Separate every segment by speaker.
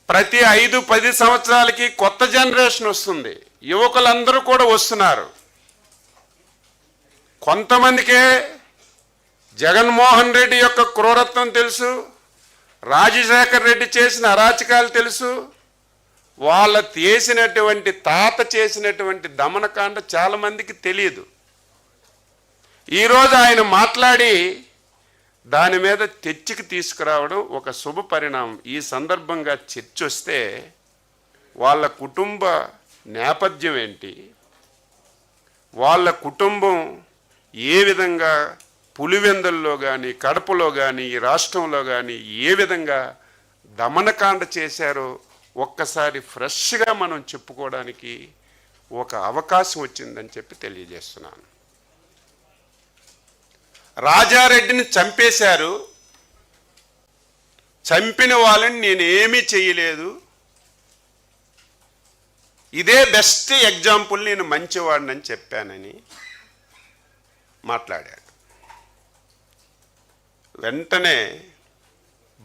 Speaker 1: ప్రతి 5-10 సంవత్సరాలకి కొత్త జనరేషన్ వస్తుంది. యువకులందరూ కూడా వస్తున్నారు. కొంతమందికే జగన్మోహన్ రెడ్డి యొక్క క్రూరత్వం తెలుసు, రాజశేఖర్ రెడ్డి చేసిన అరాచకాలు తెలుసు, వాళ్ళ చేసినటువంటి తాత చేసినటువంటి దమనకాండ చాలామందికి తెలియదు. ఈరోజు ఆయన మాట్లాడి దాని మీద చర్చకి తీసుకురావడం ఒక శుభ పరిణామం. ఈ సందర్భంగా చర్చ వస్తే వాళ్ళ కుటుంబ నేపథ్యం ఏంటి, వాళ్ళ కుటుంబం ఏ విధంగా పులివెందుల్లో కానీ కడపలో కానీ ఈ రాష్ట్రంలో కానీ ఏ విధంగా దమనకాండ చేశారో ఒక్కసారి ఫ్రెష్గా మనం చెప్పుకోవడానికి ఒక అవకాశం వచ్చిందని చెప్పి తెలియజేస్తున్నాను. రాజారెడ్డిని చంపేశారు. చంపిన వాళ్ళని నేనేమీ చేయలేదు, ఇదే బెస్ట్ ఎగ్జాంపుల్, నేను మంచివాడినని చెప్పానని మాట్లాడాడు. వెంటనే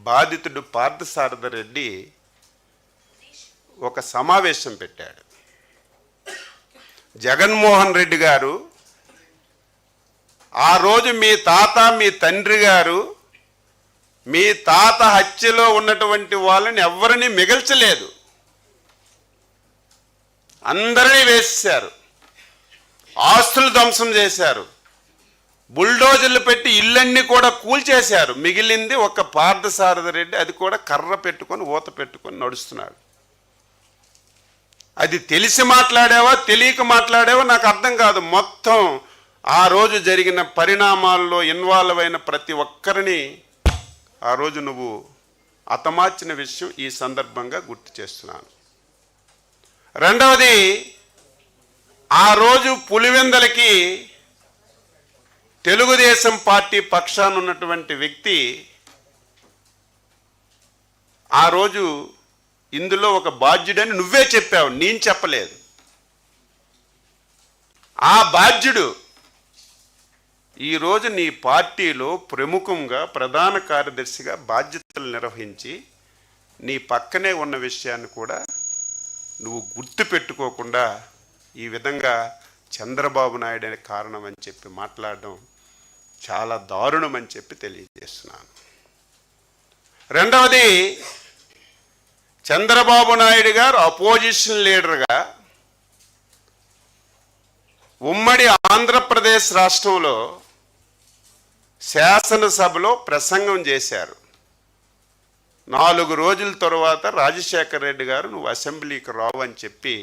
Speaker 1: బాధితుడు పార్థసారథి రెడ్డి ఒక సమావేశం పెట్టాడు. జగన్మోహన్ రెడ్డి గారు ఆ రోజు మీ తాత మీ తండ్రి గారు మీ తాత హత్యలో ఉన్నటువంటి వాళ్ళని ఎవరిని మిగల్చలేదు, అందరినీ వేసేశారు, ఆస్తులు ధ్వంసం చేశారు, బుల్డోజర్లు పెట్టి ఇళ్ళన్నీ కూడా కూల్చేశారు. మిగిలింది ఒక పార్థసారథి రెడ్డి, అది కూడా కర్ర పెట్టుకొని ఊత పెట్టుకొని నడుస్తున్నాడు. అది తెలిసి మాట్లాడావా తెలియక మాట్లాడావా నాకు అర్థం కాదు. మొత్తం ఆ రోజు జరిగిన పరిణామాల్లో ఇన్వాల్వ్ అయిన ప్రతి ఒక్కరిని ఆ రోజు నువ్వు హతమార్చిన విషయం ఈ సందర్భంగా గుర్తు చేస్తున్నాను. రెండవది, ఆ రోజు పులివెందలకి తెలుగుదేశం పార్టీ పక్షాన ఉన్నటువంటి వ్యక్తి ఆ రోజు ఇందులో ఒక బాధ్యుడని నువ్వే చెప్పావు, నేను చెప్పలేదు. ఆ బాధ్యుడు ఈరోజు నీ పార్టీలో ప్రముఖంగా ప్రధాన కార్యదర్శిగా బాధ్యతలు నిర్వహించి నీ పక్కనే ఉన్న విషయాన్ని కూడా నువ్వు గుర్తు పెట్టుకోకుండా ఈ విధంగా చంద్రబాబు నాయుడు అనే కారణం అని చెప్పి మాట్లాడడం చాలా దారుణం అని చెప్పి తెలియజేస్తున్నాను. రెండవది, చంద్రబాబు నాయుడు గారు అపోజిషన్ లీడర్గా ఉమ్మడి ఆంధ్రప్రదేశ్ రాష్ట్రంలో శాసనసభలో ప్రసంగం చేశారు. 4 రోజుల తర్వాత రాజశేఖర్ రెడ్డి గారు నువ్వు అసెంబ్లీకి రావు అని చెప్పి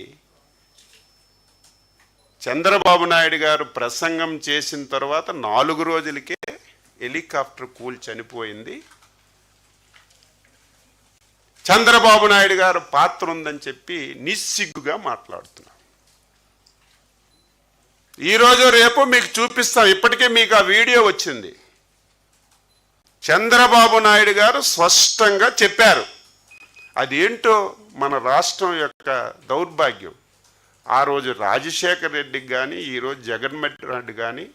Speaker 1: చంద్రబాబు నాయుడు గారు ప్రసంగం చేసిన తర్వాత 4 రోజులకే హెలికాప్టర్ కూల్ చనిపోయింది. చంద్రబాబు నాయుడు గారు పాత్ర ఉందని చెప్పి నిస్సిగ్గుగా మాట్లాడుతున్నారు. ఈరోజు రేపు మీకు చూపిస్తాం, ఇప్పటికే మీకు ఆ వీడియో వచ్చింది. చంద్రబాబు నాయుడు గారు స్పష్టంగా చెప్పారు. అదేంటో మన రాష్ట్రం యొక్క దౌర్భాగ్యం. ఆ రోజు రాజశేఖర్ రెడ్డికి కానీ ఈరోజు జగన్మోహన్ రెడ్డి కానీ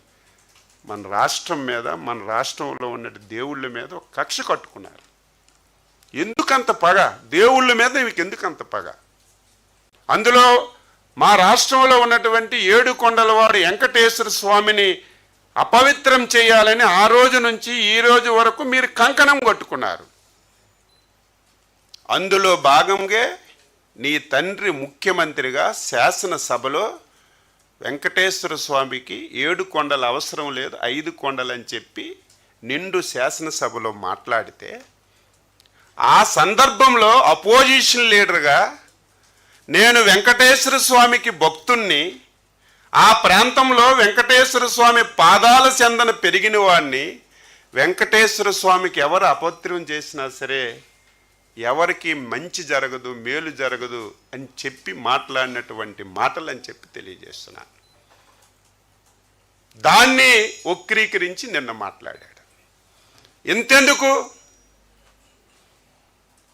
Speaker 1: మన రాష్ట్రం మీద మన రాష్ట్రంలో ఉన్న దేవుళ్ళ మీద ఒక కక్ష కట్టుకున్నారు. ఎందుకంత పగ? దేవుళ్ళ మీద మీకు ఎందుకంత పగ? అందులో మా రాష్ట్రంలో ఉన్నటువంటి 7 కొండలవాడు వెంకటేశ్వర స్వామిని అపవిత్రం చేయాలని ఆ రోజు నుంచి ఈ రోజు వరకు మీరు కంకణం కట్టుకున్నారు. అందులో భాగంగా నీ తండ్రి ముఖ్యమంత్రిగా శాసనసభలో వెంకటేశ్వర స్వామికి 7 కొండలు అవసరం లేదు 5 కొండలు అని చెప్పి నిండు శాసనసభలో మాట్లాడితే, ఆ సందర్భంలో అపోజిషన్ లీడర్గా నేను వెంకటేశ్వర స్వామికి భక్తుణ్ణి, ఆ ప్రాంతంలో వెంకటేశ్వర స్వామి పాదాల చెందన పెరిగిన వాడిని, వెంకటేశ్వర స్వామికి ఎవరు అపవిత్రం చేసినా సరే ఎవరికి మంచి జరగదు మేలు జరగదు అని చెప్పి మాట్లాడినటువంటి మాటలు అని చెప్పి తెలియజేస్తున్నాను. దాన్ని వక్రీకరించి నిన్న మాట్లాడాడు. ఇంతెందుకు,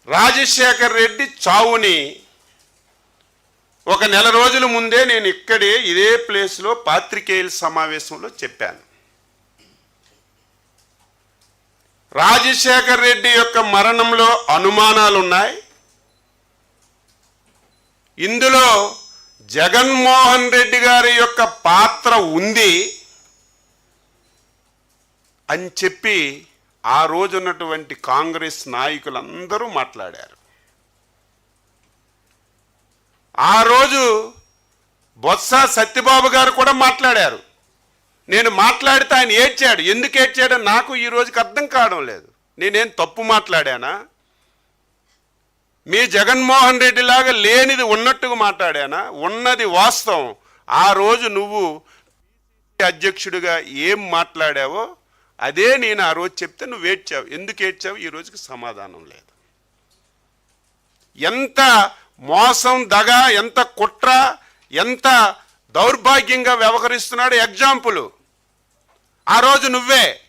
Speaker 1: రాజశేఖర్ రెడ్డి చావుని ఒక నెల రోజుల ముందే నేను ఇక్కడే ఇదే ప్లేస్లో పాత్రికేయుల సమావేశంలో చెప్పాను. రాజశేఖర్ రెడ్డి యొక్క మరణంలో అనుమానాలు ఉన్నాయి, ఇందులో జగన్మోహన్ రెడ్డి గారి యొక్క పాత్ర ఉంది అని చెప్పి ఆ రోజు ఉన్నటువంటి కాంగ్రెస్ నాయకులందరూ మాట్లాడారు. ఆ రోజు బొత్స సత్యబాబు గారు కూడా మాట్లాడారు. నేను మాట్లాడితే ఆయన ఏడ్చాడు. ఎందుకు ఏడ్చాడో నాకు ఈ రోజుకి అర్థం కావడం లేదు. నేనేం తప్పు మాట్లాడానా? మీ జగన్మోహన్ రెడ్డి లాగా లేనిది ఉన్నట్టుగా మాట్లాడానా? ఉన్నది వాస్తవం. ఆ రోజు నువ్వు అధ్యక్షుడిగా ఏం మాట్లాడావో అదే నేను ఆ రోజు చెప్తే నువ్వు ఏడ్చావు. ఎందుకు ఏడ్చావు? ఈ రోజుకి సమాధానం లేదు. ఎంత మోసం, దగ, ఎంత కుట్ర, ఎంత దౌర్భాగ్యంగా వ్యవహరిస్తున్నాడు ఎగ్జాంపుల్ ఆ రోజు నువ్వే.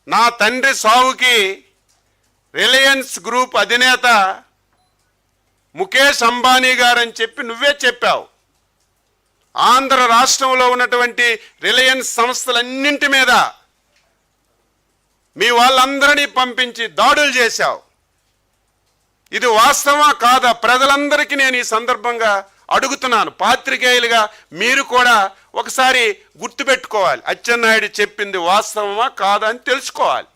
Speaker 1: నా తండ్రి సావుకి రిలయన్స్ గ్రూప్ అధినేత ముఖేష్ అంబానీ గారని చెప్పి నువ్వే చెప్పావు. ఆంధ్ర రాష్ట్రంలో ఉన్నటువంటి రిలయన్స్ సంస్థలన్నింటి మీద మీ వాళ్ళందరినీ పంపించి దాడులు చేశావు. ఇది వాస్తవమా కాదా? ప్రజలందరికీ నేను ఈ సందర్భంగా అడుగుతున్నాను. పాత్రికేయులుగా మీరు కూడా ఒకసారి గుర్తుపెట్టుకోవాలి. అచ్చెన్నాయుడు చెప్పింది వాస్తవమా కాదా అని తెలుసుకోవాలి.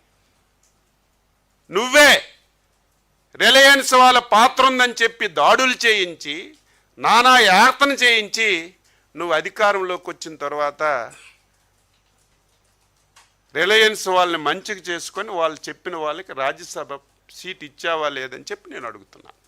Speaker 1: నువ్వే రిలయన్స్ వాళ్ళ పాత్ర ఉందని చెప్పి దాడులు చేయించి, నానా యాతన చేయించి, నువ్వు అధికారంలోకి వచ్చిన తర్వాత రిలయన్స్ వాళ్ళని మంచిగా చేసుకొని వాళ్ళు చెప్పిన వాళ్ళకి రాజ్యసభ సీట్ ఇచ్చావా లేదని చెప్పి నేను అడుగుతున్నాను.